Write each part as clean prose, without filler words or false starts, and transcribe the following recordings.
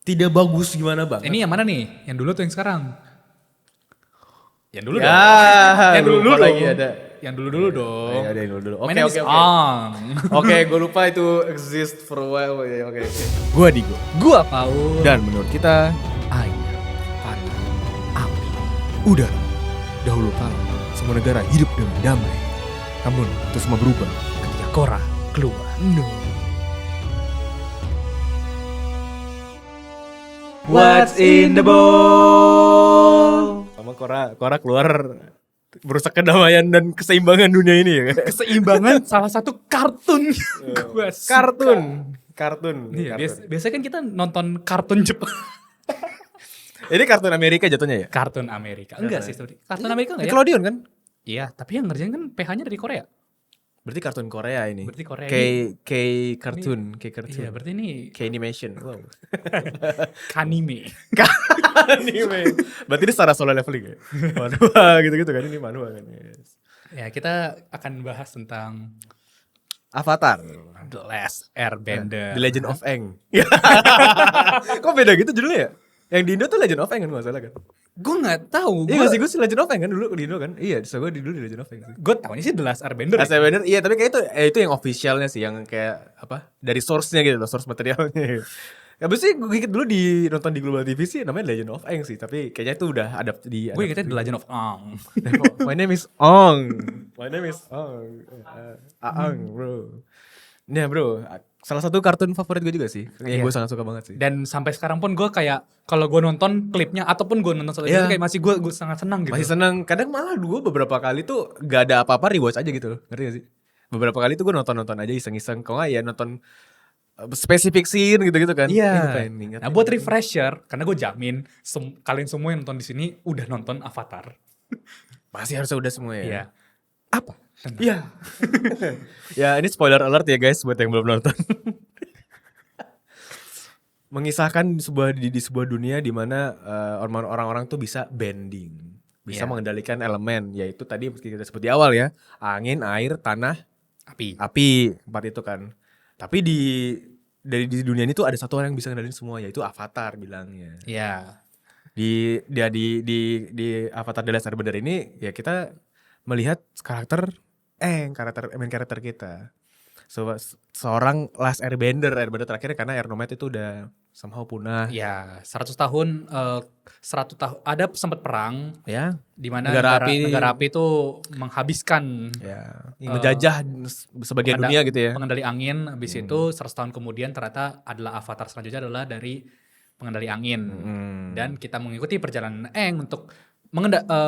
tidak bagus gimana banget. Ini yang mana nih? Yang dulu atau yang sekarang? Yang dulu Ya, dong. Yang dulu lupa dong. lagi ada. Yang dulu dong. Ya, ada yang dulu. My Oke, name oke, is oke. Ong. Oke, gue lupa itu exist for a while. Ya, oke. Gue Digo. Gua Paul. Dan menurut kita, air, tanah, api, udara. Dahulu kala, semua negara hidup dengan damai. Namun, itu semua berubah ketika Korra keluar. No. What's in the bowl? Sama Korra keluar merusak kedamaian dan keseimbangan dunia ini ya. Keseimbangan salah satu kartun gua suka. Kartun. Iya, biasanya kan kita nonton kartun Jepang. Ini kartun Amerika jatuhnya ya? Kartun Amerika. Enggak sih, sorry. Kartun Amerika enggak ya? Nickelodeon kan? Iya, tapi yang ngerjain kan PH-nya dari Korea. Berarti kartun Korea ini. Berarti Korea K cartoon. Iya, berarti ini K animation. Wow. kanime. Anime. Berarti ini secara solo leveling ya? Manhwa gitu-gitu kan, ini manhwa kan. Yes. Ya, kita akan bahas tentang Avatar. The Last Airbender. The Legend of Aang. Kok beda gitu judulnya ya? Yang di Indo tuh Legend of Aang kan, gak salah kan? Gue nggak tahu. Iya gak sih, gue sih Legend of Aang kan dulu di Indo kan? Iya, so gue di dulu di Legend of Aang sih. Gue tahunya sih The Last Airbender. Last Airbender, iya tapi kayak itu yang officialnya sih, yang kayak apa? Dari source-nya gitu loh, source materialnya. Ya sih gue inget dulu nonton di Global TV sih namanya Legend of Aang sih, tapi kayaknya itu udah adapt di. Gue ingetnya The Legend of Aang. My name is Ong. My name is Ong. Aang bro. Nah bro, salah satu kartun favorit gue juga sih, yang gue sangat suka banget sih. Dan sampai sekarang pun gue kayak kalau gue nonton klipnya ataupun gue nonton selanjutnya kayak masih gue sangat senang gitu. Masih seneng. Kadang malah gue beberapa kali tuh gak ada apa-apa rewatch aja gitu loh. Ngerti gak sih? Beberapa kali tuh gue nonton aja iseng-iseng. Kalau gak ya nonton spesifik scene gitu-gitu kan. Iya. Nah buat refresher, karena gue jamin kalian semua yang nonton di sini udah nonton Avatar. Pasti harusnya udah semua ya. Iya. Apa? Iya. Ya ini spoiler alert ya guys buat yang belum nonton. Mengisahkan di sebuah dunia di mana orang-orang tuh bisa bending, bisa mengendalikan elemen, yaitu tadi kita sebut di awal ya, angin, air, tanah, api, 4 itu kan. Tapi di dunia ini tuh ada satu orang yang bisa ngendalin semua, yaitu Avatar bilangnya. Iya. Di Avatar The Last Airbender ini ya kita melihat main karakter kita. Seorang Last Airbender terakhir karena Air Nomad itu udah somehow punah. Ya, 100 tahun ada sempat perang Ya, di mana negara api itu menghabiskan menjajah sebagian dunia gitu ya. Pengendali angin. Habis itu 100 tahun kemudian ternyata adalah Avatar selanjutnya adalah dari pengendali angin. Dan kita mengikuti perjalanan Aang untuk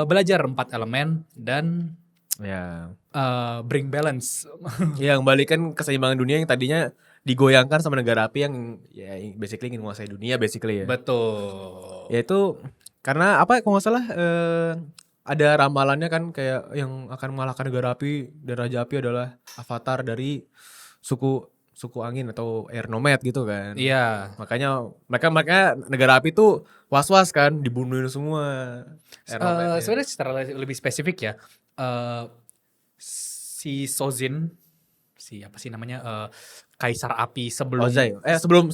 belajar 4 elemen dan bring balance. Yang balikan keseimbangan dunia yang tadinya digoyangkan sama negara api yang ya basically ingin menguasai dunia basically ya. Betul. Yaitu karena apa kalau nggak salah ada ramalannya kan kayak yang akan mengalahkan negara api dan raja api adalah avatar dari suku angin atau air nomad gitu kan. Iya. Makanya mereka negara api tuh was-was kan dibunuhin semua. Sebenarnya secara lebih spesifik ya. Si Sozin, apa sih namanya, kaisar api sebelum Ozai. sebelum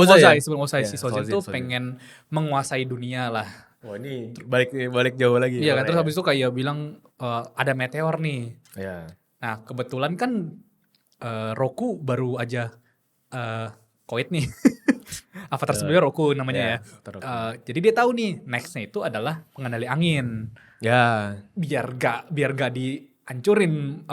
Ozai, ya? Si Sozin tuh pengen menguasai dunia lah. Wah ini balik jauh lagi. Iya kan, terus habis itu kayak bilang ada meteor nih. Iya. Nah kebetulan kan Roku baru aja koit nih. Avatar sebelumnya Roku namanya ya. Jadi dia tahu nih nextnya itu adalah pengendali angin. Ya. Biar gak dihancurin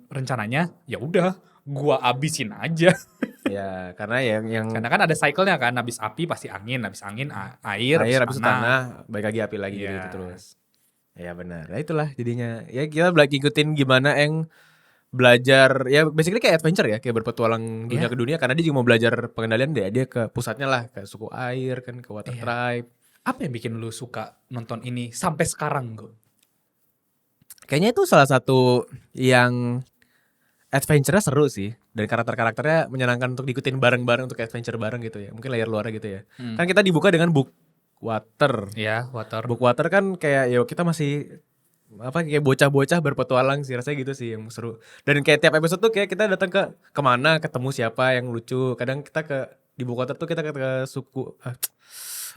rencananya, ya udah gua abisin aja. Ya karena yang karena kan ada cycle-nya kan, habis api pasti angin, habis angin air habis tanah, balik lagi api lagi gitu terus. Ya benar. Ya itulah jadinya. Ya kita ikutin gimana Aang belajar ya basically kayak adventure ya, kayak berpetualang dunia ke dunia karena dia juga mau belajar pengendalian dia ke pusatnya lah, ke suku air kan, ke water tribe. Apa yang bikin lu suka nonton ini sampai sekarang, Go? Kayaknya itu salah satu yang adventure-nya seru sih. Dan karakter-karakternya menyenangkan untuk diikutin bareng-bareng untuk adventure bareng gitu ya. Mungkin layar luarnya gitu ya. Kan kita dibuka dengan Book Water. Iya, Water. Book Water kan kayak ya kita masih kayak bocah-bocah berpetualang sih, rasanya gitu sih yang seru. Dan kayak tiap episode tuh kayak kita datang kemana, ketemu siapa yang lucu. Kadang kita ke di ibu kota tuh kita ke suku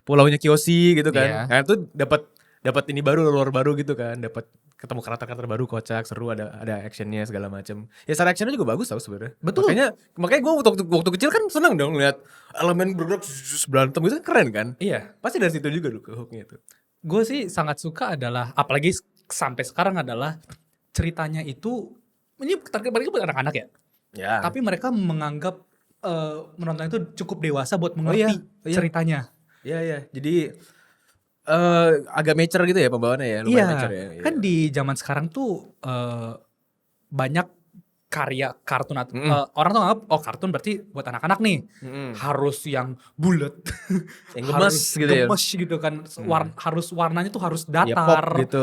pulaunya Kyoshi gitu kan. Iya. Nah itu dapat ini baru, lore baru gitu kan, dapat ketemu karakter-karakter baru, kocak, seru, ada actionnya segala macam. Ya secara actionnya juga bagus tau sebenarnya. Betul. Makanya gue waktu kecil kan seneng dong lihat elemen bergerak berantem gitu kan, keren kan. Iya. Pasti dari situ juga tuh ke hooknya itu. Gue sih sangat suka adalah, apalagi sampai sekarang adalah ceritanya itu, ini target mereka buat anak-anak ya. Ya. Tapi mereka menganggap menonton itu cukup dewasa buat iya. mengerti Iya. ceritanya. Iya. Jadi agak mature gitu ya pembawaannya ya, lumayan Iya, mature ya. kan di zaman sekarang tuh banyak karya kartun atau orang tuh nganggap kartun berarti buat anak-anak nih, harus yang bulat, Yang gemes gitu ya. gemes gitu kan, harus warnanya tuh harus Ya pop datar, gitu.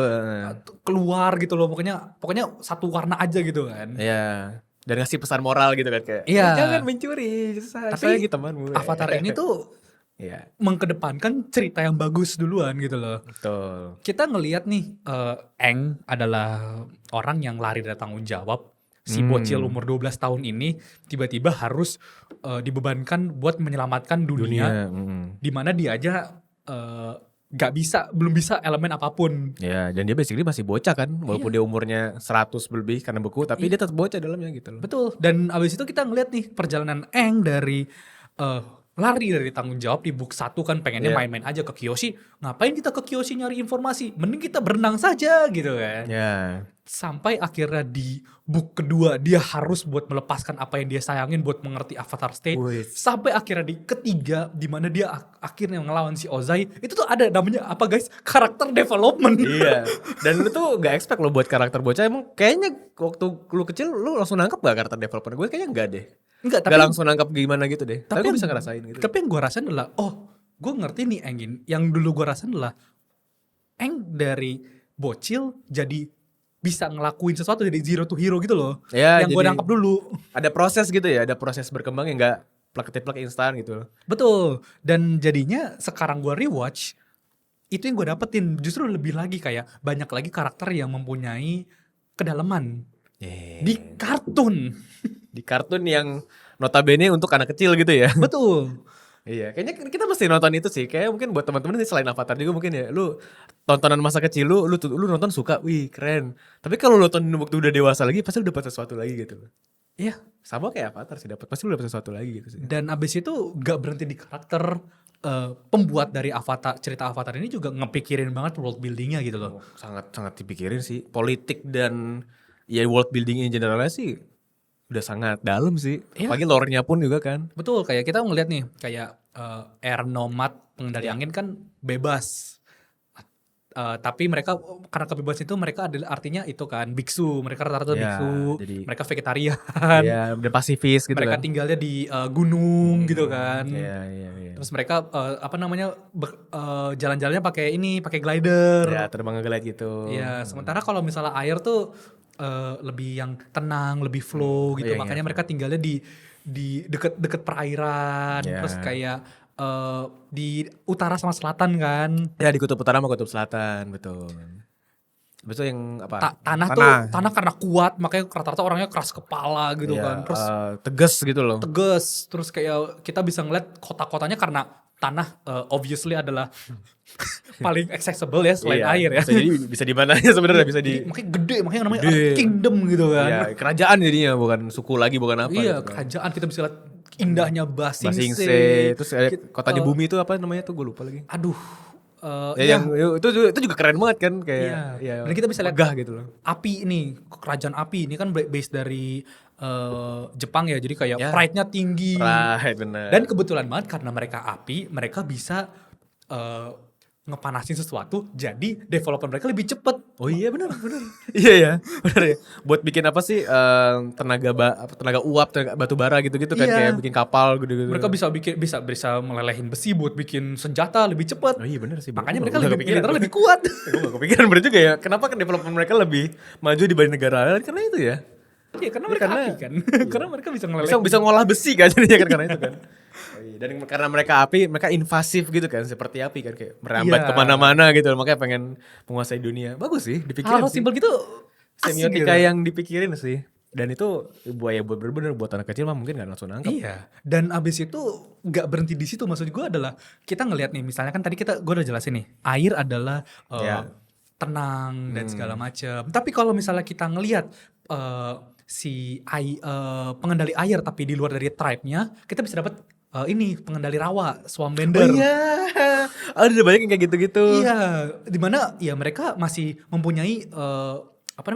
keluar gitu loh, pokoknya satu warna aja gitu kan. Iya. Dan ngasih pesan moral gitu kan kayak, Iya. jangan mencuri, sayangi temanmu. Avatar ini tuh Iya, mengkedepankan cerita yang bagus duluan gitu loh. betul. Kita ngelihat nih, Aang adalah orang yang lari dari tanggung jawab. Si bocil umur 12 tahun ini tiba-tiba harus dibebankan buat menyelamatkan dunia. Di mana dia aja belum bisa elemen apapun. Ya, dan dia basically masih bocah kan, walaupun dia umurnya 100 lebih karena beku, tapi dia tetap bocah dalamnya gitu loh. Betul. Dan abis itu kita ngeliat nih perjalanan Aang dari lari dari tanggung jawab di book 1 kan, pengennya main-main aja ke Kyoshi. Ngapain kita ke Kyoshi nyari informasi? Mending kita berenang saja gitu kan. Ya. Sampai akhirnya di book kedua dia harus buat melepaskan apa yang dia sayangin buat mengerti Avatar State. Sampai akhirnya di ketiga di mana dia akhirnya ngelawan si Ozai. Itu tuh ada namanya apa guys? Karakter development. Iya. Dan lu tuh gak expect lo buat karakter bocah. Emang kayaknya waktu lu kecil lu langsung nangkep gak karakter development? Gue kayaknya enggak deh. Enggak, Gak langsung nangkep gimana gitu deh. Tapi gue bisa ngerasain gitu. Tapi yang gue rasain adalah, gue ngerti nih Aang. Yang dulu gue rasain adalah Aang dari bocil jadi bisa ngelakuin sesuatu dari zero to hero gitu loh. Ya, yang gue nangkep dulu. Ada proses gitu ya, ada proses berkembang yang gak plak-plak instan gitu. Betul. Dan jadinya sekarang gue rewatch, itu yang gue dapetin justru lebih lagi kayak banyak lagi karakter yang mempunyai kedalaman di kartun. Di kartun yang notabene untuk anak kecil gitu ya. Betul. Iya, kayaknya kita mesti nonton itu sih. Kayak mungkin buat teman-teman sih selain Avatar juga mungkin ya. Lu tontonan masa kecil lu nonton suka, wih keren. Tapi kalau lu nonton waktu udah dewasa lagi pasti lu dapat sesuatu lagi gitu. Iya. Sama kayak Avatar sih, pasti lu dapat sesuatu lagi gitu sih. Dan abis itu gak berhenti di karakter. Pembuat dari cerita Avatar ini juga ngepikirin banget world buildingnya gitu loh. Sangat dipikirin sih. Politik dan ya world building in generalnya sih udah sangat dalam sih. Apalagi lore-nya pun juga kan. Betul, kayak kita ngeliat nih, kayak air nomad pengendali angin kan bebas. Tapi mereka karena kebebasan itu mereka adalah artinya itu kan biksu, mereka rata-rata biksu, jadi, mereka vegetarian. Iya, udah pasifis gitu mereka kan. tinggalnya di gunung gitu kan. Iya. Terus mereka jalan-jalannya pakai glider. Ya, terbang nge-glide gitu. Iya, sementara kalau misalnya air tuh lebih yang tenang, lebih flow gitu. Makanya mereka tinggalnya di deket perairan. Terus kayak di utara sama selatan kan. Ya, di kutub utara sama kutub selatan, betul. Betul yang apa? Tanah karena kuat, makanya rata-rata orangnya keras kepala gitu kan. Terus tegas gitu loh. Tegas. Terus kayak kita bisa ngeliat kota-kotanya karena tanah obviously adalah paling accessible ya selain air ya. Bisa di mana aja sebenarnya, bisa di. Makanya gede, makanya namanya kingdom gitu kan. Iya, kerajaan jadinya, bukan suku lagi, bukan apa. Iya, gitu. kerajaan kita bisa lihat indahnya Basingse. Terus kotanya bumi itu apa namanya tuh, gue lupa lagi. Aduh. Itu juga keren banget kan kayak. Dan kita bisa lihat gitu loh. Api ini, kerajaan api ini kan base dari Jepang ya, jadi kayak pride-nya tinggi. Right, benar. Dan kebetulan banget karena mereka api, mereka bisa ngepanasin sesuatu, jadi development mereka lebih cepet. Oh iya benar. Iya benar ya. Buat bikin apa sih tenaga uap, tenaga batu bara gitu-gitu kan, kayak bikin kapal gitu-gitu. Mereka bisa melelehin besi buat bikin senjata lebih cepet. Oh iya benar sih. Makanya mereka lebih kuat. Gue gak kepikiran bener juga ya. Kenapa kan development mereka lebih maju dibanding negara lain, karena itu ya. Iya, karena mereka api kan. Karena mereka bisa ngelelehin. Bisa ngolah besi kan jadinya kan, karena itu kan. Dan karena mereka api, mereka invasif gitu kan, seperti api kan, kayak merambat kemana-mana gitu, makanya pengen menguasai dunia. Bagus sih, dipikirin. Hal simpel gitu semiotika gitu. yang dipikirin sih. Dan itu buaya bener-bener buat anak kecil mah mungkin gak langsung nangkep. Iya, dan abis itu nggak berhenti di situ. Maksud gue adalah kita ngelihat nih, misalnya kan tadi gue udah jelasin nih, air adalah Ya. tenang dan segala macam. Tapi kalau misalnya kita ngelihat pengendali air tapi di luar dari tribe-nya, kita bisa dapat ini pengendali rawa, Swambender. Oh iya, ada banyak yang kayak gitu-gitu. Iya, dimana ya mereka masih mempunyai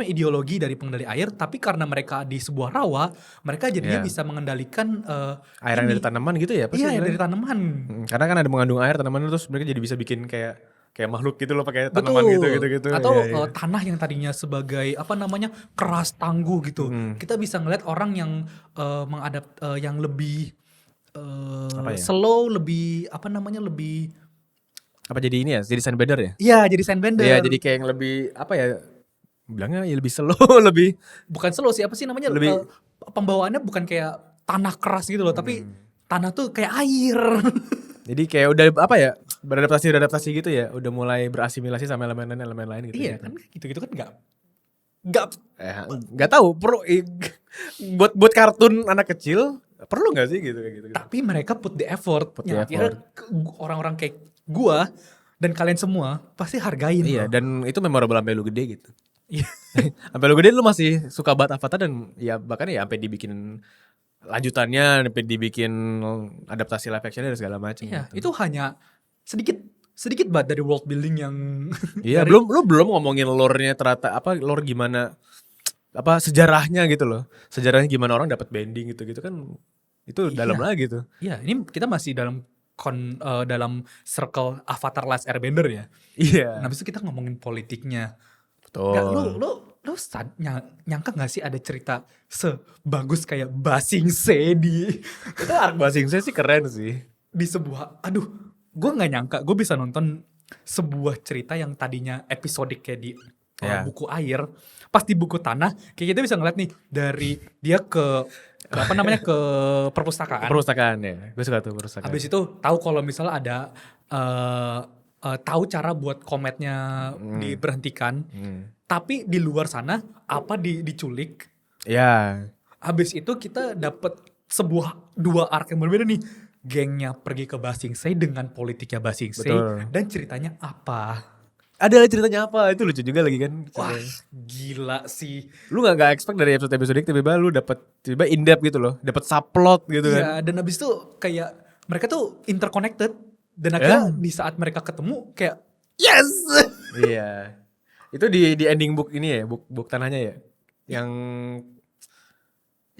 ideologi dari pengendali air, tapi karena mereka di sebuah rawa, mereka jadinya Iya. bisa mengendalikan Air yang ini. dari tanaman gitu ya? Apa sih Iya, yang bilangnya? dari tanaman. Karena kan ada mengandung air tanaman terus mereka jadi bisa bikin kayak makhluk gitu loh pakai tanaman gitu. Atau Iya, iya. tanah yang tadinya sebagai keras tangguh gitu. Kita bisa ngeliat orang yang yang lebih Apa ya? slow, lebih lebih Apa jadi ini ya? Jadi sandbender ya? iya jadi sandbender. Iya, jadi kayak yang lebih apa ya? Bilangnya ya lebih slow, lebih Bukan slow sih, apa sih namanya? Lebih- Pembawaannya bukan kayak tanah keras gitu loh, tapi tanah tuh kayak air. jadi kayak udah apa ya? Beradaptasi gitu ya. Udah mulai berasimilasi sama elemen lain gitu. Iya kan, gitu-gitu kan nggak Nggak tahu buat kartun anak kecil perlu nggak sih gitu kayak gitu. tapi mereka put the effort. Put the Ya, akhirnya orang-orang kayak gua dan kalian semua pasti hargain Iya, loh. dan itu memorable sampai lu gede gitu. Iya. Sampai lu gede lu masih suka banget Avatar dan ya bahkan ya sampai dibikin lanjutannya, sampai dibikin adaptasi live actionnya dan segala macam. Iya, gitu. itu hanya sedikit banget dari world building yang Iya, dari- belum ngomongin lore-nya ternyata lore gimana sejarahnya gitu loh. Sejarahnya gimana orang dapat bending gitu kan. Itu dalam Iya. lagi tuh. Iya, ini kita masih dalam circle Avatar Last Airbender ya. Iya. Nah, habis itu kita ngomongin politiknya. Betul. Nggak, lu nyangka gak sih ada cerita sebagus kayak Basing Se Itu arc Basing saya sih keren sih. di sebuah, gue nggak nyangka gue bisa nonton sebuah cerita yang tadinya episodik kayak di Ya. buku air, pas di buku tanah kayak kita bisa ngeliat nih dari dia ke ke perpustakaan. Perpustakaan ya. Gue suka tuh perpustakaan. Habis itu tahu kalau misalnya ada tahu cara buat kometnya diberhentikan, tapi di luar sana diculik. Ya. Habis itu kita dapat dua arc yang berbeda nih. Gengnya pergi ke Basing Se dengan politiknya Basing Se, Betul. dan ceritanya apa? Ada ceritanya apa? Itu lucu juga lagi kan. Wah, gila sih. Lu gak expect dari episode tiba-tiba lu dapet tiba in depth gitu loh, dapet subplot gitu kan. Iya, dan habis itu kayak mereka tuh interconnected, dan akhirnya di saat mereka ketemu kayak yes. Iya. Itu di ending book ini ya, book tanahnya ya. Yang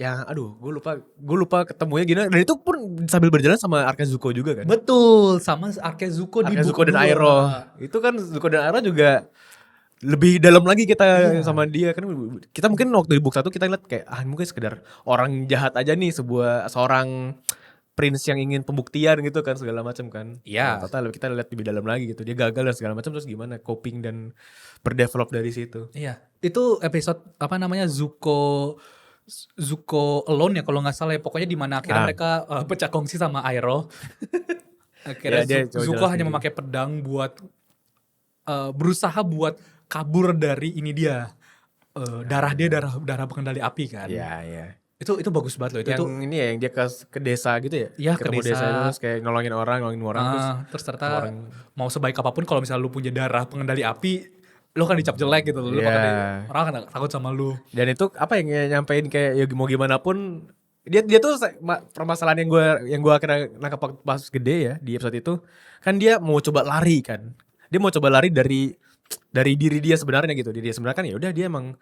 aduh, gue lupa ketemunya gimana. Dan itu pun sambil berjalan sama Arca Zuko juga kan. Betul, sama Arca Zuko di Arca book Zuko dan 2. Iroh. Itu kan Zuko dan Iroh juga lebih dalam lagi kita sama dia kan. Kita mungkin waktu di book 1 kita lihat kayak mungkin sekedar orang jahat aja nih, seorang prince yang ingin pembuktian gitu kan segala macam kan. Iya. Nah, total kita lihat lebih dalam lagi gitu. Dia gagal dan segala macam, terus gimana coping dan berdevelop dari situ. Iya, itu episode Zuko Alone ya kalau nggak salah ya, pokoknya di mana akhirnya mereka pecah kongsi sama Iroh. Akhirnya Ya, dia Zuko coba hanya jelasin memakai pedang buat berusaha buat kabur dari ini dia, darah pengendali api kan. Iya. Itu bagus banget loh itu. Yang ini ya, yang dia ke desa gitu ya. Iya, ke Ketemu desa. terus kayak nolongin orang Terus ternyata mau sebaik apapun kalau misalnya lu punya darah pengendali api, lu kan dicap jelek gitu loh. Lu orang kan takut sama lu. Dan itu apa yang nyampein kayak ya mau gimana pun dia tuh permasalahan yang gue akhirnya nangkap pas gede ya di episode itu kan, dia mau coba lari kan. Dia mau coba lari dari diri dia sebenarnya gitu. Diri dia sebenarnya kan ya udah dia emang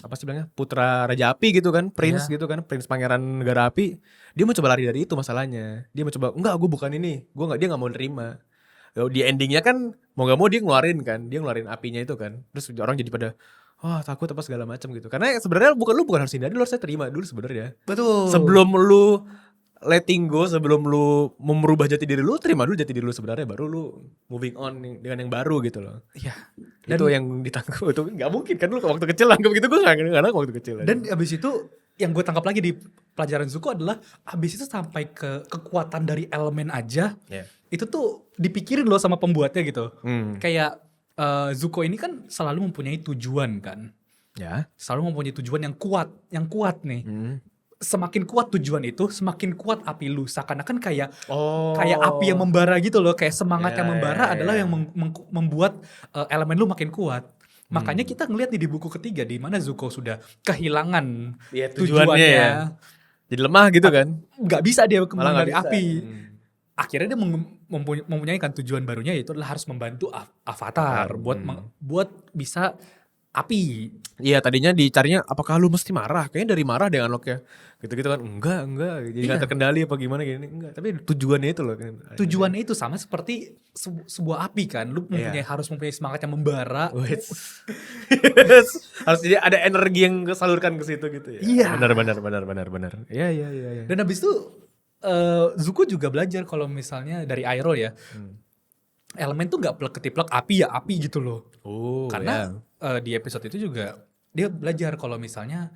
apa sih bilangnya, putra raja api gitu kan, prince gitu kan, prince pangeran negara api. Dia mau coba lari dari itu masalahnya. Dia mau coba enggak, gue bukan ini. Dia nggak mau nerima. Di endingnya kan mau gak mau dia ngeluarin apinya itu kan, terus orang jadi pada takut apa segala macam gitu, karena sebenarnya lu bukan harus hindari, lu harusnya terima dulu sebenarnya. Betul. Sebelum lu letting go, sebelum lu merubah jati diri lu, terima dulu jati diri lu sebenarnya, baru lu moving on dengan yang baru gitu loh. Iya. Itu yang ditangkap itu nggak mungkin kan, lu waktu kecil anggap gitu, gue nggak waktu kecil. Dan abis itu yang gue tangkap lagi di pelajaran Zuko adalah abis itu sampai ke kekuatan dari elemen aja. Itu tuh dipikirin loh sama pembuatnya gitu. Kayak Zuko ini kan selalu mempunyai tujuan kan. Ya. selalu mempunyai tujuan yang kuat nih. Semakin kuat tujuan itu, semakin kuat api lu. Seakan-akan kayak api yang membara gitu loh, kayak semangat yang membara adalah yang membuat elemen lu makin kuat. Makanya kita ngeliat nih di buku ketiga di mana Zuko sudah kehilangan tujuannya. Jadi lemah gitu kan. Nggak bisa dia Malah nggak mengendali bisa. api. Akhirnya dia mempunyai kan tujuan barunya, yaitu adalah harus membantu Avatar buat bisa api. Iya, tadinya dicarinya apakah lu mesti marah? Kayaknya dari marah deh unlock-nya. Gitu-gitu kan. Enggak. Jadi Iya. gak terkendali apa gimana gini. Enggak, tapi tujuannya itu loh. Tujuannya itu sama seperti sebuah api kan. Lu harus mempunyai semangat yang membara. Harus jadi ada energi yang kesalurkan ke situ gitu ya. Iya. Benar. Iya. Dan habis itu Zuko juga belajar kalau misalnya dari Iroh ya. Elemen tuh gak plek-ketiplek api ya api gitu loh. Karena di episode itu juga dia belajar kalau misalnya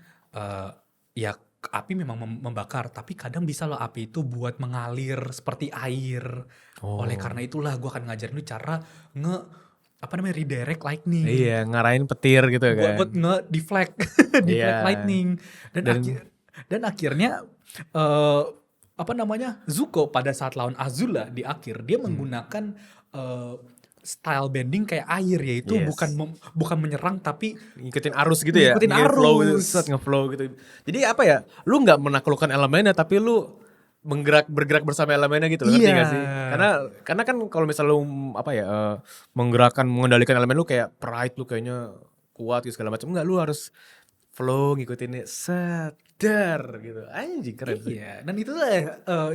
ya api memang membakar, tapi kadang bisa loh api itu buat mengalir seperti air. Oleh karena itulah gue akan ngajarin lu cara redirect lightning. Iya, ngarahin petir gitu kan. Buat nge-deflect deflect lightning. Dan akhirnya Zuko pada saat lawan Azula di akhir dia menggunakan style bending kayak air, yaitu bukan menyerang tapi ngikutin arus gitu ya. Ngikutin arus. Ngeflow gitu. Jadi apa ya? Lu nggak menaklukkan elemennya tapi lu bergerak bersama elemennya gitu loh. Ngerti gak sih? Karena kan kalau misalnya lu mengendalikan elemen lu kayak pride lu kayaknya kuat gitu segala macam. Enggak, lu harus flow ngikutinnya sadar gitu. Anjing keren sih. Iya, dan itu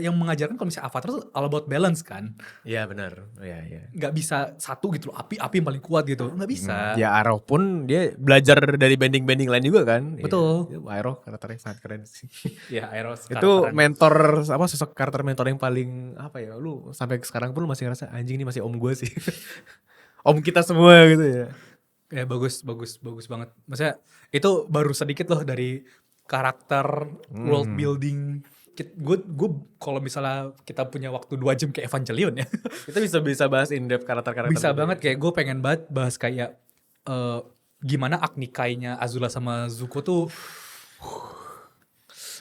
yang mengajarkan kalau misalnya Avatar tuh all about balance kan. Iya benar. Iya. Nggak bisa satu gitu loh, api yang paling kuat gitu. Nggak bisa. Ya Iroh pun dia belajar dari bending lain juga kan. Betul. Ya, Iroh karakternya sangat keren sih. Ya, Iroh Itu mentor sosok karakter mentor yang paling lu sampai sekarang pun lu masih ngerasa anjing ini masih om gue sih. Om kita semua gitu ya. Ya bagus banget. Maksudnya itu baru sedikit loh dari karakter world building. Gue kalau misalnya kita punya waktu 2 jam kayak Evangelion ya. Kita bisa bahas in depth karakter-karakter. Bisa banget, kayak gue pengen banget bahas kayak gimana Agnikainya Azula sama Zuko tuh.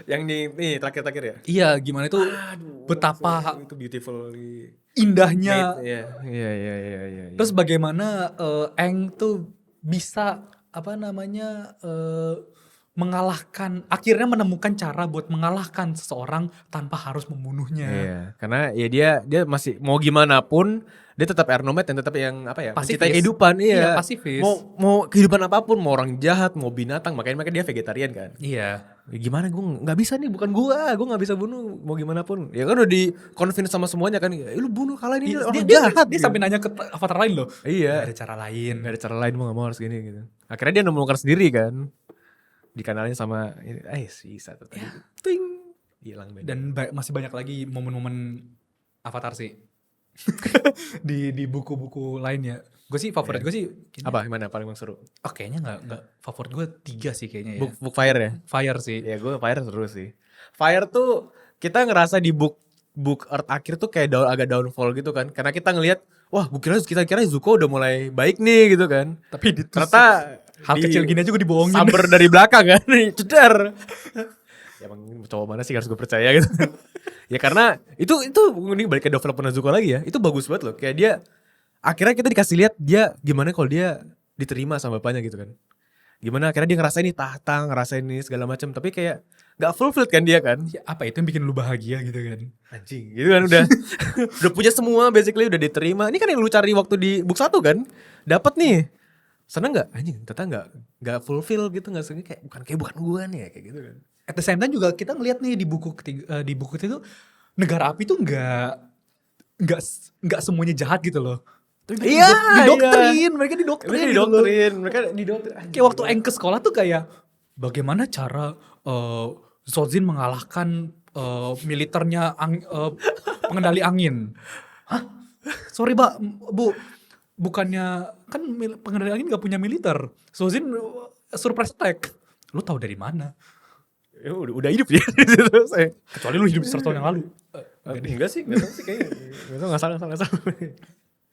Yang nih terakhir ya. Iya, gimana itu betapa itu beautiful indahnya. Iya. Terus bagaimana Aang tuh bisa akhirnya menemukan cara buat mengalahkan seseorang tanpa harus membunuhnya. Iya, karena ya dia masih mau gimana pun dia tetap air nomad dan tetap yang mencintai kehidupan. Iya, pasifis. Mau kehidupan apapun, mau orang jahat, mau binatang, makanya dia vegetarian kan. Iya. Ya gimana gue nggak bisa nih, bukan gue nggak bisa bunuh mau gimana pun. Ya kan udah di convince sama semuanya kan. Lu bunuh kalah ini orang jahat. Dia sampai nanya ke Avatar lain loh. Iya. Gak ada cara lain mau nggak mau harus gini gitu. Akhirnya dia nemukan sendiri kan. Dikanalin sama sisa tuh tadi. Ting. Hilang banget. Dan masih banyak lagi momen-momen Avatar sih. di buku-buku lainnya. Gue sih favorit gue sih apa gimana paling seru? Kayaknya nggak favorit gue 3 sih kayaknya ya. Book Fire ya? Fire sih. Ya gue Fire seru sih. Fire tuh kita ngerasa di book Earth akhir tuh kayak agak downfall gitu kan. Karena kita ngelihat wah kita kira Zuko udah mulai baik nih gitu kan. Tapi ternyata hal kecil gini aja gue dibohongin. Samber dari belakang kan. Cedar. Ya emang cowok mana sih harus gue percaya gitu. Ya karena itu ini balik ke development Zuko lagi ya. Itu bagus banget loh. Kayak dia akhirnya kita dikasih lihat dia gimana kalau dia diterima sama bapaknya gitu kan. Gimana akhirnya dia ngerasain ini tahta, ngerasain ini segala macam, tapi kayak gak fulfilled kan dia kan. Ya, apa itu yang bikin lu bahagia gitu kan. Anjing gitu kan udah punya semua basically, udah diterima. Ini kan yang lu cari waktu di book 1 kan. Dapat nih. Seneng gak? Anjing ternyata gak fulfill gitu, gak seneng kayak bukan gua nih kayak gitu kan. At the same time juga kita ngeliat nih di buku ketiga, di buku itu negara api tuh nggak semuanya jahat gitu loh. Iya, mereka didoktrin. Kayak waktu Aang ke sekolah tuh kayak bagaimana cara Sojin mengalahkan militernya pengendali angin. Hah? Sorry Bu, bukannya kan pengendali angin gak punya militer. Sojin surprise attack. Lu tahu dari mana? Ya, udah hidup ya. Kecuali lu hidup 100 tahun yang lalu. Enggak sih kayaknya. Enggak salah.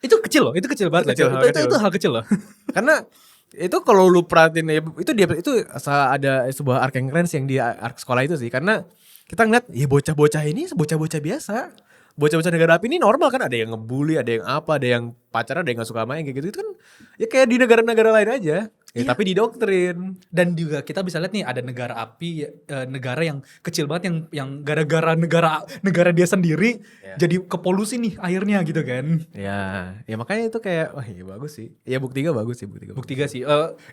Itu kecil loh, itu kecil banget. Itu hal kecil loh. Karena Itu kalau lu perhatiin ya, itu ada sebuah arc yang keren sih yang di arc sekolah itu sih, karena kita ngeliat ya bocah-bocah ini bocah-bocah biasa. Bocah-bocah negara api ini normal kan, ada yang ngebully, ada yang apa, ada yang pacaran, ada yang gak suka main kayak gitu. Itu kan ya kayak di negara-negara lain aja. Ya Iya. tapi didoktrin. Dan juga kita bisa lihat nih ada negara api, negara yang kecil banget yang gara-gara negara dia sendiri Ya. jadi ke polusi nih airnya gitu kan. Ya makanya itu kayak wah iya bagus sih. Ya bukti 3 bagus sih, bukti 3. Bukti gak sih?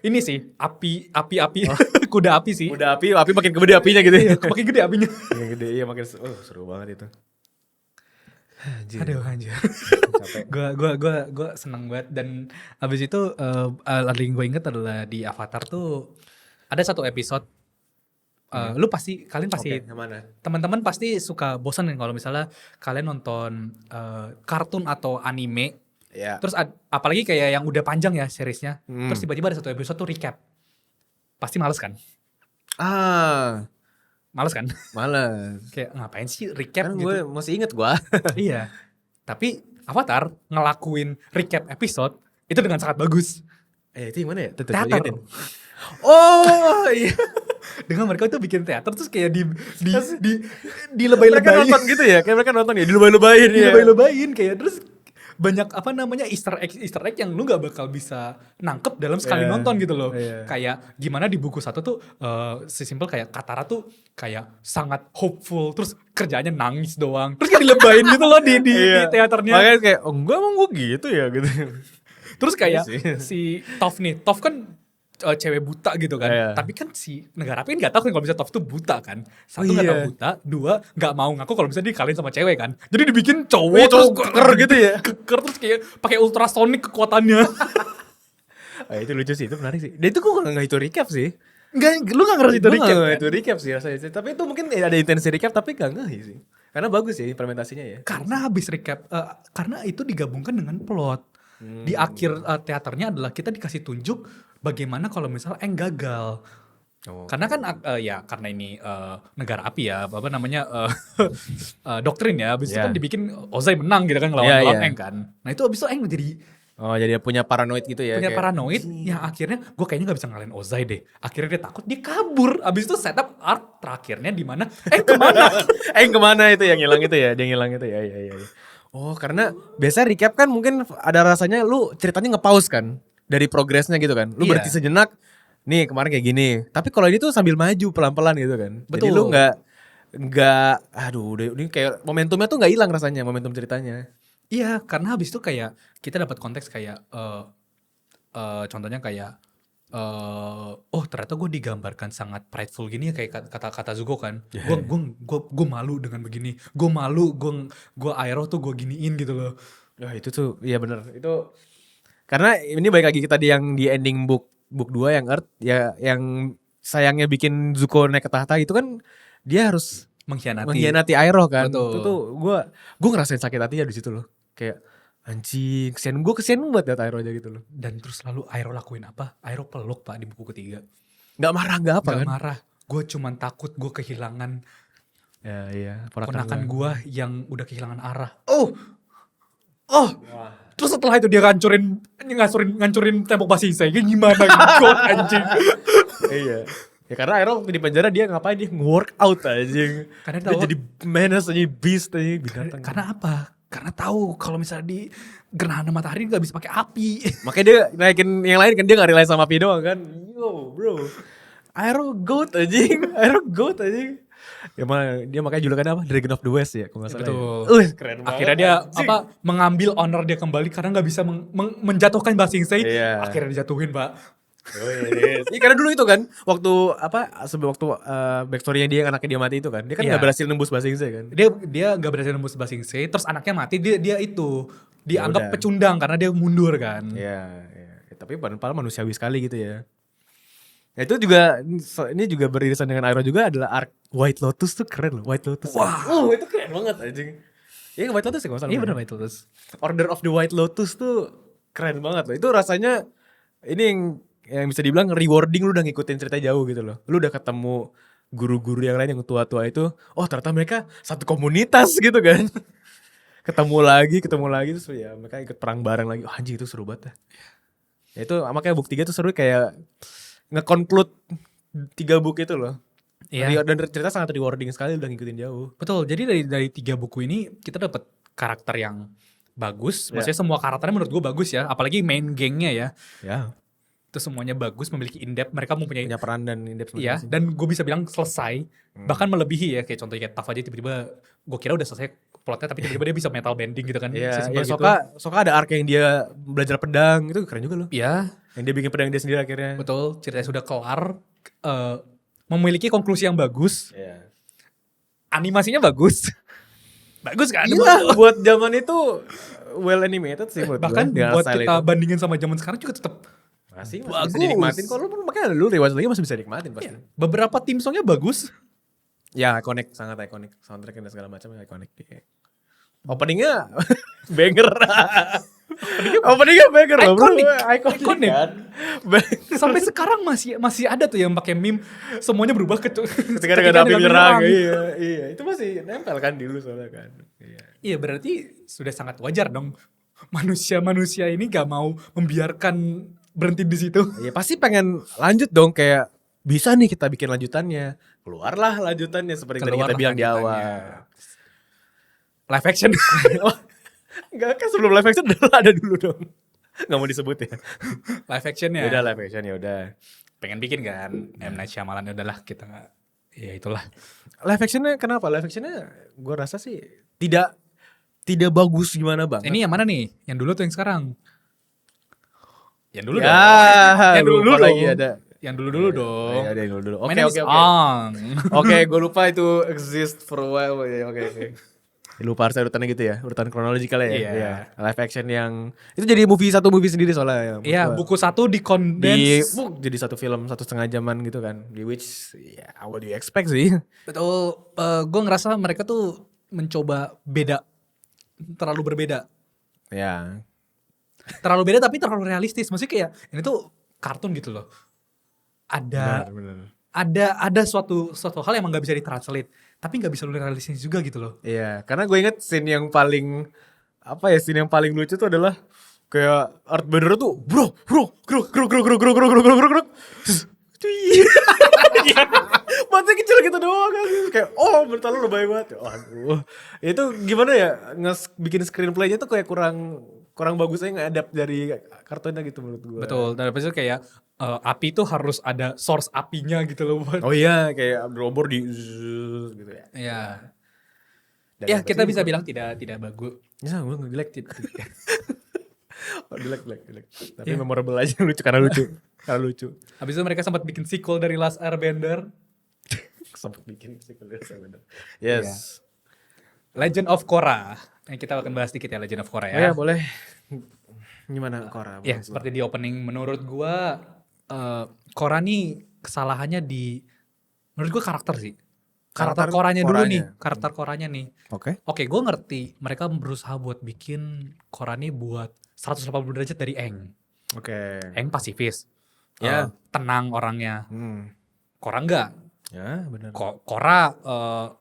Ini sih api kuda api sih. Udah api makin gede apinya gitu ya. Makin gede apinya. Makin gede, iya makin seru banget itu. Anjir. Aduh anjir. Capek. Gua seneng banget. Dan habis itu lagi gue inget adalah di Avatar tuh ada satu episode. Kalian pasti Oke, yang mana? teman-teman pasti suka bosan kan kalau misalnya kalian nonton kartun atau anime. Ya. Terus apalagi kayak yang udah panjang ya seriesnya. Hmm. Terus tiba-tiba ada satu episode tuh recap. Pasti males kan? Males kan? Males. Kayak ngapain sih recap Kan gitu. gue masih inget gue. Iya. Tapi Avatar ngelakuin recap episode itu dengan sangat bagus. Itu yang mana ya? Tuh, Teater. ingetin. Oh iya. Dengan mereka tuh bikin teater terus kayak di Mereka dilebay-lebayin. nonton gitu ya? Kayak mereka nonton ya? Dilebay-lebayin ya? Dilebay-lebayin kayak terus banyak apa namanya Easter egg yang lu nggak bakal bisa nangkep dalam sekali Iya. nonton gitu loh. Iya. Kayak gimana di buku 1 tuh sesimpel kayak Katara tuh kayak sangat hopeful terus kerjaannya nangis doang. Terus kayak dilebayin gitu loh di Iya. teaternya. Makanya kayak, oh enggak emang gue gitu ya gitu. Terus kayak Iya sih. si Toph nih, Toph kan cewek buta gitu kan. Iya. Tapi kan si negara api kan gak tahu kan kalau misalnya Toph tuh buta kan. Satu Oh, gak iya. tahu buta, dua gak mau ngaku kalau misalnya dikalahin sama cewek kan. Jadi dibikin cowok Iya, terus cowok keker gitu ya. Keker terus kayak pakai ultrasonic kekuatannya. Itu lucu sih, itu menarik sih. Dan itu gue gak itu recap sih. Enggak, lu gak ngerti itu Gua recap nggak kan? itu recap sih rasanya sih. Tapi itu mungkin ada intensi recap tapi gak ngeh sih. Karena bagus ya implementasinya ya. Karena habis recap, karena itu digabungkan dengan plot. Di akhir teaternya adalah kita dikasih tunjuk bagaimana kalau misalnya Aang gagal. Oh. Karena kan karena ini negara api ya, apa namanya doktrin ya. Habis itu Iya. kan dibikin Ozai menang gitu kan lawan Iya, lawan iya. Aang kan. Nah itu habis itu Aang jadi Oh jadi punya paranoid gitu ya. punya kayak, paranoid yang akhirnya gue kayaknya gak bisa ngalahin Ozai deh. Akhirnya dia takut, dia kabur. Habis itu setup arc terakhirnya di mana kemana? kemana itu yang hilang itu ya? Dia ngilang itu ya. Iya. Oh karena biasa recap kan mungkin ada rasanya lu ceritanya nge-pause kan. Dari progresnya gitu kan. Lu Iya. berhenti sejenak. Nih kemarin kayak gini. Tapi kalau ini tuh sambil maju pelan-pelan gitu kan. Jadi Betul. lu nggak aduh ini kayak momentumnya tuh nggak hilang rasanya momentum ceritanya. Iya, karena habis itu kayak kita dapat konteks kayak contohnya kayak oh ternyata gue digambarkan sangat prideful gini ya kayak kata Zuko kan. Gue malu dengan begini. Gue malu gue Aero tuh gue giniin gitu loh. Wah itu tuh iya bener itu karena ini balik lagi kita di ending book 2 yang Earth ya yang sayangnya bikin Zuko naik ke tahta itu kan dia harus mengkhianati Iroh kan. Betul. Itu tuh gue ngerasain sakit hatinya di situ loh. Kayak anjing kesian banget liat Iroh aja gitu loh. Dan terus lalu Aero lakuin apa? Aero peluk pak di buku ketiga. Gak marah gak apa Gak kan? marah. Gue cuman takut gue kehilangan Ya iya ponakan gue yang udah kehilangan arah. Wah. Terus setelah itu dia ngancurin tembok Basisei. Gimana god anjing. Iya. Ya karena Iroh waktu di penjara dia ngapain dia nge-workout anjing. Karena Dia tahu jadi menace aja beast aja binatang. karena apa? Karena tahu kalau misalnya di gerhana matahari nggak bisa pakai api. Makanya dia naikin yang lain kan dia gak rely sama api doang kan. Yo bro. Aero goat anjing. Ya dia makanya julukannya apa? Dragon of the West ya kalau gak salah. Betul. Ya. Keren banget. Akhirnya dia anjing. mengambil honor dia kembali karena nggak bisa menjatuhkan Basisei. Iya. Akhirnya dijatuhin pak. Oh, iya. Karena dulu itu kan waktu backstory-nya dia yang anaknya dia mati itu kan. Dia kan Iya. gak berhasil nembus Basingse kan. Dia nggak berhasil nembus Basisei. Terus anaknya mati dia itu dianggap udah. pecundang karena dia mundur kan. Iya. Tapi padahal manusiawi sekali gitu ya. Ya itu juga ini juga beririsan dengan Iroh juga adalah arc White Lotus tuh keren loh. White Lotus. Wah. Itu keren banget anjing. Iya White Lotus ya kalau salah. Iya benar itu terus. Order of the White Lotus tuh keren banget loh. Itu rasanya ini yang bisa dibilang rewarding lu udah ngikutin cerita jauh gitu loh. Lu udah ketemu guru-guru yang lain yang tua-tua itu. Oh ternyata mereka satu komunitas gitu kan. ketemu lagi terus ya mereka ikut perang bareng lagi. Oh, anjing itu seru banget dah. Ya itu makanya book 3 tuh seru kayak nge-conclude 3 book itu loh. Iya. Dan cerita sangat rewarding sekali, udah ngikutin jauh. Betul. Jadi dari 3 buku ini kita dapat karakter yang bagus. Ya. Maksudnya semua karakternya menurut gue bagus ya. Apalagi main gengnya ya. Ya, Itu semuanya bagus, memiliki in-depth. Mereka mempunyai punya peran dan in-depth iya, masing-masing. dan gue bisa bilang selesai. Bahkan melebihi ya. Kayak contohnya kayak Taf aja tiba-tiba gue kira udah selesai plotnya, tapi tiba-tiba dia bisa metal bending gitu kan. Iya, Sesimpel ya gitu. Soka ada arc yang dia belajar pedang, itu keren juga loh. Iya, Yang dia bikin pedang dia sendiri akhirnya. betul. Ceritanya sudah kelar. Memiliki konklusi yang bagus. Iya. Animasinya bagus. Bagus kan? Iya, buat zaman itu well animated sih buat Bahkan gua, dengan buat style kita itu. bandingin sama zaman sekarang juga tetap Masih bagus. bisa dinikmatin. Kalau lu makanya lu rewatch lagi masih bisa nikmatin pasti. beberapa tim songnya bagus. Ya iconic, sangat iconic. Soundtrack dan segala macam iconic. Openingnya banger. Openingnya banger loh bro. Iconic. Iconic kan. Sampai sekarang masih ada tuh yang pakai meme semuanya berubah Ketika ada api menyerang. Iya. Itu masih nempel kan di lu soalnya kan. Iya. Iya, berarti sudah sangat wajar dong manusia-manusia ini gak mau membiarkan berhenti di situ. Iya pasti pengen lanjut dong, kayak bisa nih kita bikin lanjutannya. Keluarlah lanjutannya seperti yang tadi kita bilang di awal. Live action. Enggak kan sebelum live action ada dulu dong. Gak mau disebut ya. Live action Ya ya. udah live action ya udah. Pengen bikin kan M. Night Shyamalan, udahlah kita ya itulah. Live actionnya kenapa? Live actionnya gue rasa sih tidak bagus gimana bang. Ini yang mana nih? Yang dulu tuh yang sekarang? Yang dulu ya, dong. Yang dulu lupa dong. lagi ada. Yang dulu dong. Ya, ada yang dulu. My Oke name oke is oke. Ong. Oke, gue lupa itu exist for a while. Oke. Lupa harus urutannya gitu ya, urutan kronologikal ya. Iya. Iya. Live action yang itu jadi satu movie sendiri soalnya. Iya, buku satu di dikondense. jadi satu film 1,5 jaman gitu kan. Di which ya what do you expect sih? Betul. Gue ngerasa mereka tuh mencoba beda, terlalu berbeda. Ya. Terlalu beda tapi terlalu realistis. Maksudnya kayak ini tuh kartun gitu loh. Benar. Ada suatu hal yang emang gak bisa ditranslate, tapi gak bisa lu realistis juga gitu loh. Iya, karena gue inget scene yang paling lucu tuh adalah kayak Earthbender tuh bro mata kecil gitu doang kan, kayak mental lu lebay banget. Aduh, itu gimana ya, bikin screenplaynya tuh kayak kurang bagus aja nge-adapt dari kartunnya gitu menurut gue. Betul. Dan habis itu kayak api tuh harus ada source apinya gitu loh. Oh iya, kayak obor di gitu ya. Iya. Dan Ya yang kita pasti bisa bilang tidak bagus. ya gue nge-gelek gelek. Tapi memorable aja, karena lucu. Habis itu mereka sempat bikin sequel dari Last Airbender. Sempat bikin sequel. Yes. Legend of Korra. Kita akan bahas dikit ya Legend of Korra Oh ya. ya boleh. Gimana Korra? Ya seperti di opening, menurut gua Korra nih kesalahannya menurut gua karakter sih. Karakter Korranya dulu nih. Karakter Korranya nih. Oke, gue ngerti mereka berusaha buat bikin Korra nih buat 180 derajat dari Aang. Oke. Aang pasifis. Ya. Tenang orangnya. Korra enggak. Ya benar. Korra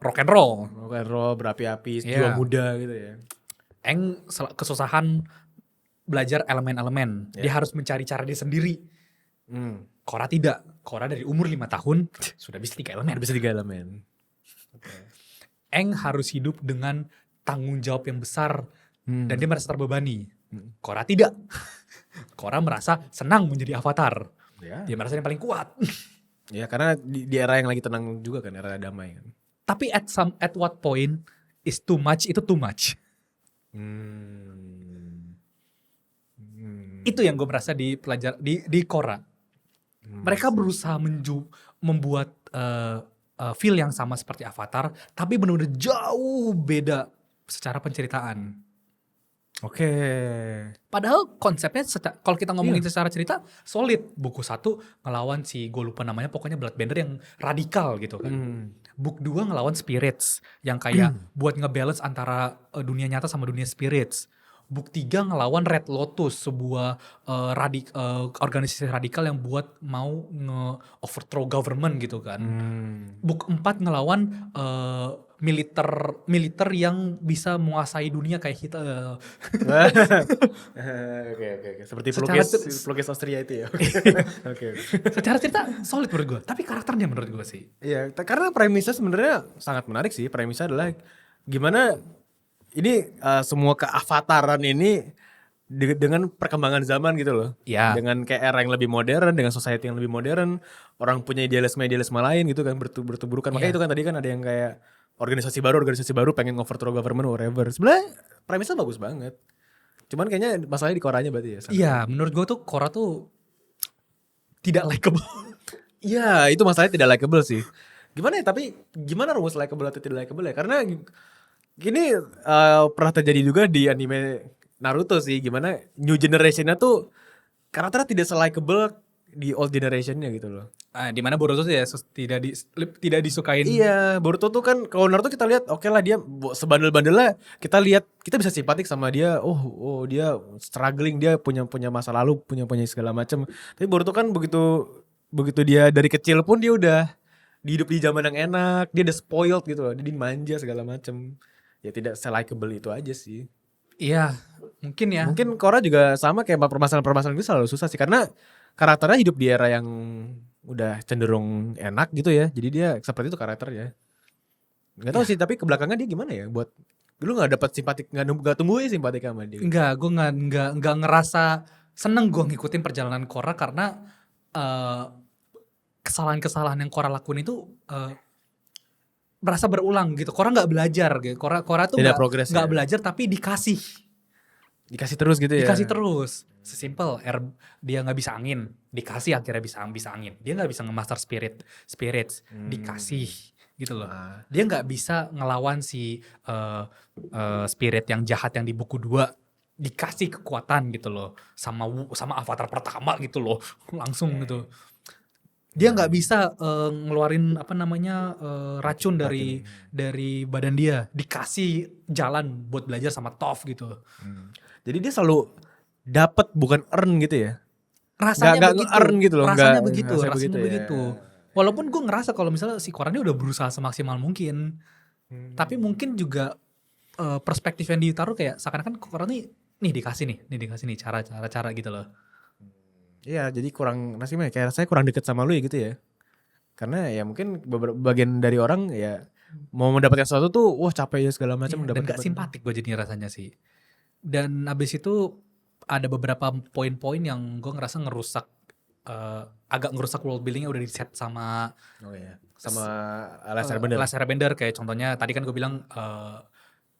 rock and roll. Rock and roll, berapi-api, Iya. jiwa muda gitu ya. Aang kesusahan belajar elemen-elemen. Dia harus mencari cara dia sendiri. Korra tidak. Korra dari umur 5 tahun sudah bisa 3 elemen. Bisa 3 elemen. Aang harus hidup dengan tanggung jawab yang besar dan dia merasa terbebani. Korra tidak. Korra merasa senang menjadi avatar. Ya. Dia merasa yang paling kuat. Ya karena di era yang lagi tenang juga kan, era damai kan. Tapi at what point is too much itu too much. Itu yang gue merasa di Korra. Mereka berusaha membuat feel yang sama seperti Avatar, tapi benar-benar jauh beda secara penceritaan. Oke. Padahal konsepnya kalau kita ngomongin secara cerita solid. Buku 1 ngelawan gue lupa namanya, pokoknya Bloodbender yang radikal gitu kan. Book 2 ngelawan spirits yang kayak buat ngebalance antara dunia nyata sama dunia spirits. Book 3 ngelawan Red Lotus, sebuah organisasi radikal yang buat mau nge-overthrow government gitu kan. Book 4 ngelawan militer yang bisa menguasai dunia kayak kita. Oke. Seperti Secara pelukis Austria itu ya. Oke. Secara cerita solid menurut gue, tapi karakternya menurut gue sih. Iya, karena premisnya sebenarnya sangat menarik sih. Premisnya adalah gimana ini semua keavataran ini dengan perkembangan zaman gitu loh. Ya. Dengan kayak era yang lebih modern, dengan society yang lebih modern, orang punya idealisme lain gitu kan, bertuburukan. Makanya itu kan tadi kan ada yang kayak organisasi baru pengen overthrow government whatever. Sebenarnya premisnya bagus banget. Cuman kayaknya masalahnya di Koranya berarti ya. Iya, menurut gue tuh Korra tuh tidak likable. Iya, itu masalahnya tidak likable sih. Gimana ya, tapi gimana rumus likable atau tidak likable ya? Karena gini pernah terjadi juga di anime Naruto sih, gimana new generation-nya tuh karakternya tidak se-likable di old generation-nya gitu loh. Di mana Boruto tuh ya tidak disukain. Iya, Boruto tuh kan kalau Naruto kita lihat oke lah dia sebandel-bandelnya, kita lihat kita bisa simpatik sama dia. Oh dia struggling, dia punya masa lalu, punya segala macam. Tapi Boruto kan begitu dia dari kecil pun dia udah hidup di zaman yang enak, dia udah spoiled gitu loh, dia dimanja segala macam. Ya tidak se-likable itu aja sih. Iya, mungkin ya. Mungkin Korra juga sama kayak permasalahan-permasalahan itu selalu susah sih karena karakternya hidup di era yang udah cenderung enak gitu ya. Jadi dia seperti itu karakternya. Gak tahu sih, tapi ke belakangnya dia gimana ya buat lu nggak dapat simpatik, nggak tumbuh simpatik sama dia. Enggak, gue nggak ngerasa seneng gue ngikutin perjalanan Korra karena kesalahan-kesalahan yang Korra lakuin itu berasa berulang gitu. Korra nggak belajar gitu. Korra tuh Tidak progres nggak ya. belajar tapi dikasih terus gitu ya. dikasih terus. Sesimpel dia nggak bisa angin, dikasih akhirnya bisa angin. Dia nggak bisa ngemaster spirits, dikasih gitu loh. Dia nggak bisa ngelawan si spirit yang jahat yang di buku 2, dikasih kekuatan gitu loh sama avatar pertama gitu loh, langsung gitu. Dia nggak bisa ngeluarin racun dari badan dia, dikasih jalan buat belajar sama Toph gitu. Jadi dia selalu dapat bukan earn gitu ya. Rasanya Nggak earn gitu loh. Rasanya nggak- begitu, rasanya rasanya ya. begitu. Walaupun gue ngerasa kalau misalnya si Korra ini udah berusaha semaksimal mungkin, tapi mungkin juga perspektif yang ditaruh kayak seakan-akan Korra nih dikasih nih cara gitu loh. Iya, jadi kurang nasibnya kayak rasanya kurang deket sama lu ya gitu ya. Karena ya mungkin bagian dari orang ya mau mendapatkan sesuatu tuh wah capek ya segala macam Dan gak simpatik gue jadinya rasanya sih. Dan abis itu ada beberapa poin-poin yang gue ngerasa agak ngerusak world buildingnya udah di set sama Last Airbender. Last Airbender. Kayak contohnya tadi kan gue bilang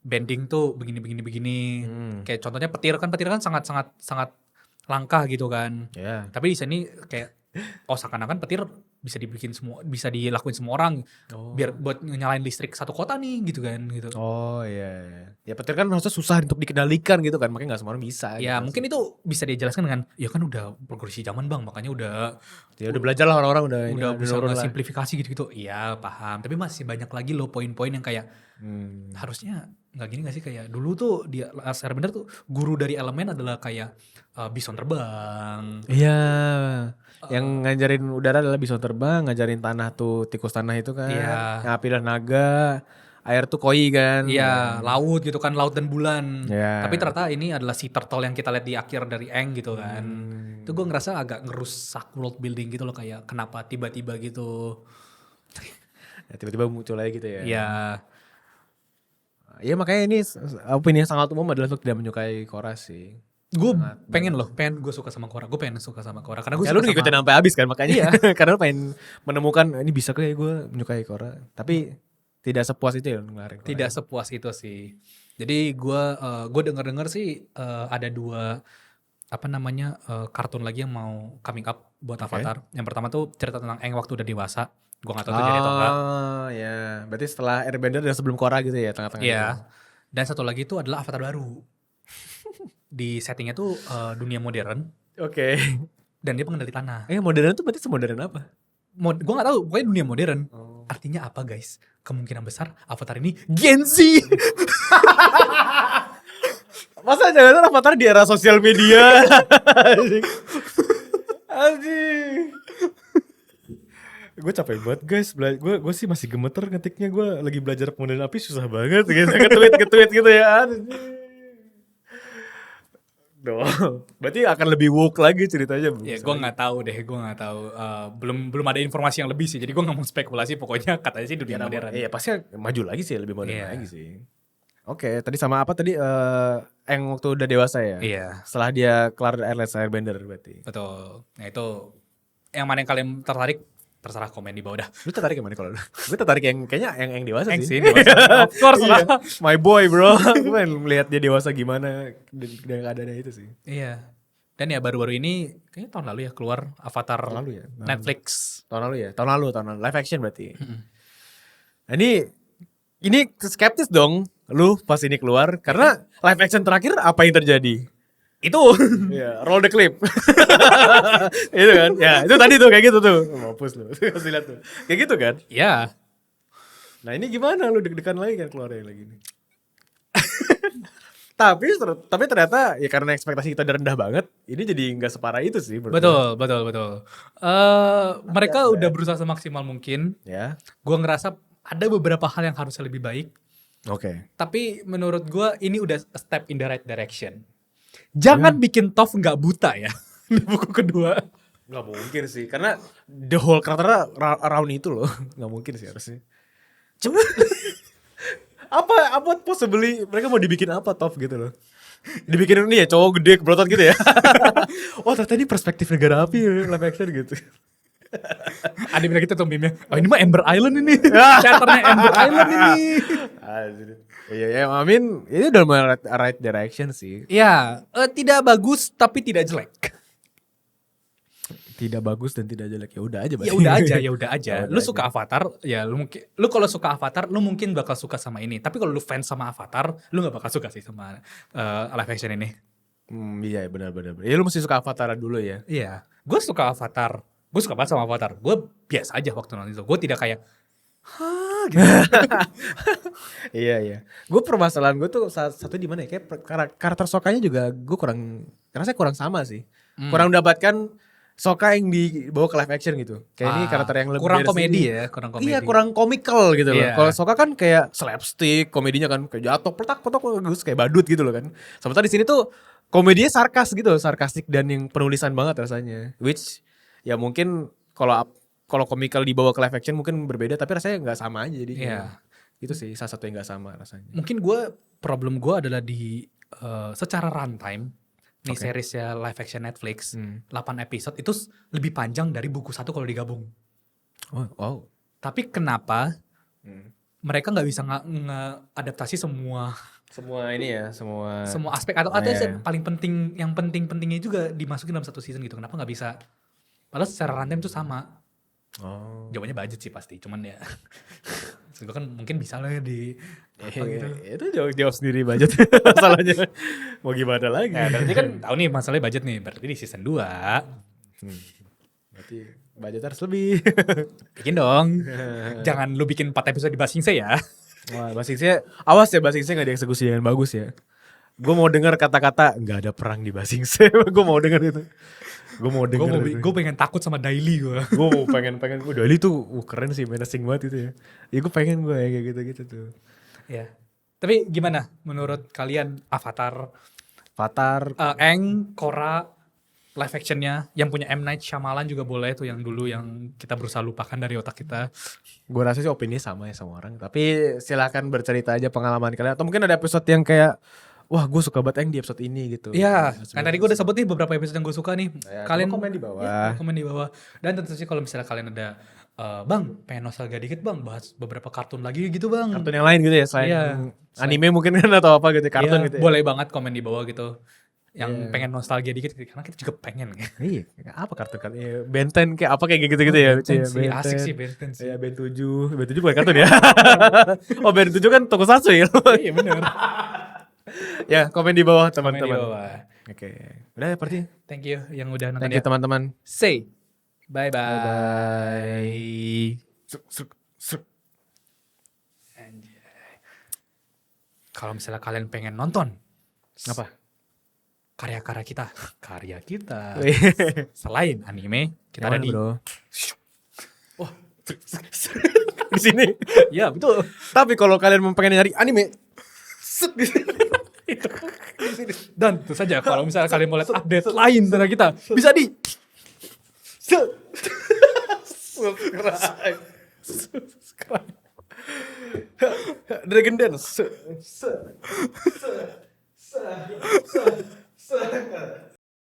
bending tuh begini. Kayak contohnya petir kan sangat langka gitu kan. Yeah. Tapi di sini kayak seakan-akan petir bisa dilakuin semua orang biar buat nyalain listrik satu kota nih gitu kan gitu. Oh iya. Ya petir kan maksudnya susah untuk dikendalikan gitu kan, makanya nggak semua orang bisa. Ya gitu. mungkin itu bisa dijelaskan dengan ya kan udah progresi zaman bang, makanya udah belajar lah orang-orang udah bisa simplifikasi gitu. Iya paham, tapi masih banyak lagi loh poin-poin yang kayak harusnya nggak gini nggak sih, kayak dulu tuh dia Last Airbender tuh guru dari elemen adalah kayak bison terbang. Iya. Yang ngajarin udara adalah bison terbang, ngajarin tanah tuh tikus tanah itu kan. Iya. Yang api adalah naga, air tuh koi kan. Iya, laut gitu kan, laut dan bulan. Iya. Tapi ternyata ini adalah si turtle yang kita lihat di akhir dari Aang gitu kan. Itu gue ngerasa agak ngerusak world building gitu loh, kayak kenapa tiba-tiba gitu. Ya, tiba-tiba muncul aja gitu ya. Iya. Iya makanya ini opini yang sangat umum adalah untuk tidak menyukai Korra sih. Gue pengen gue suka sama Korra. Gue pengen suka sama Korra karena gue Ya lu ngikutin sampai habis kan makanya. Iya. Karena lu pengen menemukan ini bisa kayak gue menyukai Korra. Tapi tidak sepuas itu ya kemarin. Tidak sepuas itu sih. Jadi gue dengar sih ada 2 kartun lagi yang mau coming up buat Avatar. Yang pertama tuh cerita tentang Aang waktu udah dewasa. Gue gak tahu tuh jadi atau enggak. Ya, berarti setelah Airbender dan sebelum Korra gitu ya tengah-tengah. Iya. Dan satu lagi itu adalah Avatar baru. Di settingnya tuh dunia modern. Oke. Dan dia pengendali tanah. Modern tuh berarti semodern apa? Gue gak tahu, pokoknya dunia modern. Artinya apa guys? Kemungkinan besar Avatar ini Gen Z. Masa jangan Avatar di era sosial media? Anjing. Gue capek banget guys, gue sih masih gemeter ngetiknya, gue lagi belajar penggunaan api susah banget gitu, nge-tweet gitu ya. Doh, berarti akan lebih woke lagi ceritanya. Ya gue nggak tahu deh, gue nggak tahu. Belum ada informasi yang lebih sih, jadi gue nggak mau spekulasi. Pokoknya katanya sih dunia modern. Iya pasti maju lagi sih, lebih modern Iya. lagi sih. Oke, tadi sama apa tadi? Eng waktu udah dewasa ya? Iya, Setelah dia kelar Airlines Airbender berarti. betul. Nah itu yang mana yang kalian tertarik, terserah komen di bawah dah. Lu tertarik yang mana kalau lu? Gue tertarik yang kayaknya yang dewasa Eng sih. sih, dewasa. Of course Iya. lah. My boy bro. Gue pengen melihat dia dewasa gimana dan keadaannya itu sih. Iya. Dan ya baru-baru ini kayaknya tahun lalu ya keluar Avatar Tahun lalu ya? Netflix. Tahun lalu ya? Tahun lalu. Live action berarti. Nah, ini skeptis dong lu pas ini keluar. Karena live action terakhir apa yang terjadi? Itu. Iya, roll the clip. Itu kan? Ya, itu tadi tuh kayak gitu tuh. Mampus lu. Kasih lihat tuh. Kayak gitu kan? Ya. Nah, ini gimana lu deg-degan lagi kan keluarnya lagi nih. Tapi ternyata ya karena ekspektasi kita udah rendah banget, ini jadi nggak separah itu sih. menurut gue. Betul. Mereka udah berusaha semaksimal mungkin. Ya, Gue ngerasa ada beberapa hal yang harusnya lebih baik. oke. Tapi menurut gue ini udah a step in the right direction. Jangan bikin Toph nggak buta ya di buku kedua. Nggak mungkin sih, karena the whole karakternya around itu loh. Nggak mungkin sih harusnya. Coba apa possibly mereka mau dibikin apa Toph gitu loh. Dibikin ini ya cowok gede berotot gitu ya. Wah ternyata ini perspektif negara api live action gitu. Ada bilang gitu tuh meme-nya. Oh ini mah Ember Island ini. Chapternya Ember Island ini. Iya ya, I mean ini udah mulai right direction sih. Ya, tidak bagus tapi tidak jelek. Tidak bagus dan tidak jelek, ya udah aja. Ya udah aja, ya udah aja. Ya udah Lu aja. suka Avatar, ya lu kalau suka Avatar, lu mungkin bakal suka sama ini. Tapi kalau lu fans sama Avatar, lu nggak bakal suka sih sama live action ini. Iya benar. Ya lu mesti suka Avatar dulu ya. Iya, gue suka Avatar. Gue suka banget sama Avatar. Gue biasa aja waktu nonton itu. Gue tidak kayak, gitu. Iya. Gue permasalahan gue tuh satu di mana ya? Kayak karakter Sokanya juga gue kurang sama sih. Kurang mendapatkan Sokka yang dibawa ke live action gitu. Kayak ini karakter yang lebih kurang dari komedi sini. ya, kurang komedi. Iya kurang komikal gitu loh. Iya. Kalau Sokka kan kayak slapstick, komedinya kan kayak jatuh petak bagus kayak badut gitu loh kan. Sementara di sini tuh komedinya sarkastik dan yang penulisan banget rasanya. Which ya mungkin kalau komikal dibawa ke live action mungkin berbeda, tapi rasanya nggak sama aja jadi. Iya. Itu sih salah satu yang nggak sama rasanya. Mungkin problem gue adalah di secara runtime. Nih series ya live action Netflix, 8 episode itu lebih panjang dari buku 1 kalau digabung. Oh, wow. Tapi kenapa mereka nggak bisa nge-adaptasi semua Semua aspek atau yang paling penting, yang penting-pentingnya juga dimasukin dalam satu season gitu. Kenapa nggak bisa? Padahal secara runtime itu sama. Oh. Jawabannya budget sih pasti, cuman ya itu kan mungkin bisa lah di apa gitu. Itu jauh sendiri budget masalahnya. Mau gimana lagi? Ya, berarti kan tahu nih masalahnya budget nih. Berarti di season 2 Berarti budget harus lebih. bikin dong. Jangan lu bikin 4 episode di Basingse ya. Wah, Basingse, awas ya Basingse gak dieksekusi dengan bagus ya. Gue mau denger kata-kata nggak ada perang di Basingse. Gue mau denger itu. Gue pengen takut sama Daily gue. Gue mau pengen gue Dali tuh keren sih, menacing banget itu ya. Ya gue pengen gue ya kayak gitu tuh. Ya. Tapi gimana menurut kalian Avatar, Avatar, Korra, live actionnya yang punya M. Night Shyamalan juga boleh tuh yang dulu yang kita berusaha lupakan dari otak kita. gue rasa sih opini sama ya sama orang. Tapi silakan bercerita aja pengalaman kalian. Atau mungkin ada episode yang kayak, wah gue suka banget yang di episode ini gitu. Iya, kan tadi gue udah sebut nih beberapa episode yang gue suka nih. Ya, Kalian komen di bawah. Ya, komen di bawah. Dan tentu sih kalau misalnya kalian ada bang, pengen nostalgia dikit bang, bahas beberapa kartun lagi gitu bang. Kartun yang lain gitu ya, selain Iya. anime mungkin kan atau apa gitu, kartun Iya, gitu ya. boleh banget komen di bawah gitu. Yang pengen nostalgia dikit, karena kita juga pengen. Iya, apa kartun kan? Ya, Ben 10 kayak apa kayak gitu-gitu ya. Ben 10 Iya, sih, Ben asik 10. sih Ben 10 sih. Iya, Ben 7. Ben 7 bukan kartun ya. Oh, Ben 7 kan tokusatsu ya. Iya bener. Ya, komen di bawah Komen di teman-teman. bawah. Oke. Udah ya, berarti. Thank you yang udah nonton Thank you ya. teman-teman. Say bye-bye. Bye. Kalau misalnya kalian pengen nonton Apa? karya-karya kita selain anime kita Yang ada mana, di bro? Di sini. ya betul Tapi kalau kalian mau pengen nyari anime, set di sini. dan tentu saja kalau misalnya kalian mau lihat update lain tentang kita bisa di Subscribe. Dragon Dance.